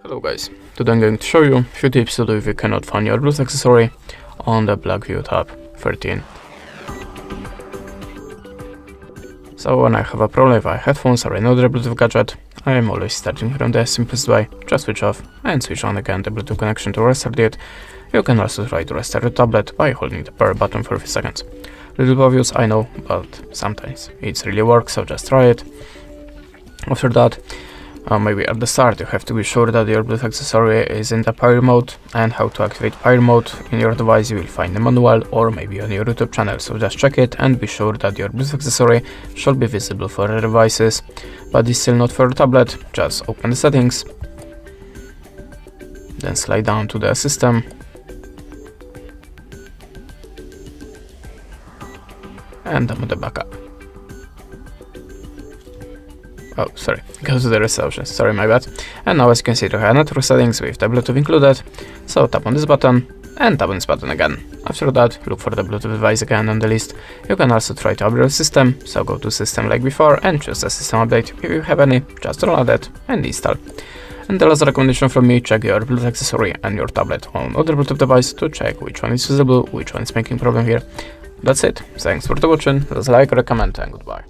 Hello guys, today I'm going to show you a few tips to do if you cannot find your Bluetooth accessory on the Blackview Tab 13. So when I have a problem with my headphones or another Bluetooth gadget, I am always starting from the simplest way. Just switch off and switch on again the Bluetooth connection to restart it. You can also try to restart your tablet by holding the power button for a few seconds. Little obvious, I know, but sometimes it really works, so just try it. After that, maybe at the start you have to be sure that your Bluetooth accessory is in the power mode, and how to activate power mode in your device you will find the manual or maybe on your YouTube channel, so just check it and be sure that your Bluetooth accessory should be visible for the devices, but is still not for the tablet. Just open the settings, then slide down to the system and tap on the backup. Oh, sorry, go to the reception, sorry, my bad. And now as you can see, you have network settings with the Bluetooth included, so tap on this button and tap on this button again. After that, look for the Bluetooth device again on the list. You can also try to upgrade your system, so go to system like before and choose the system update. If you have any, just download it and install. And the last recommendation from me, check your Bluetooth accessory and your tablet on other Bluetooth device to check which one is visible, which one is making problem here. That's it, thanks for watching, please like, recommend and goodbye.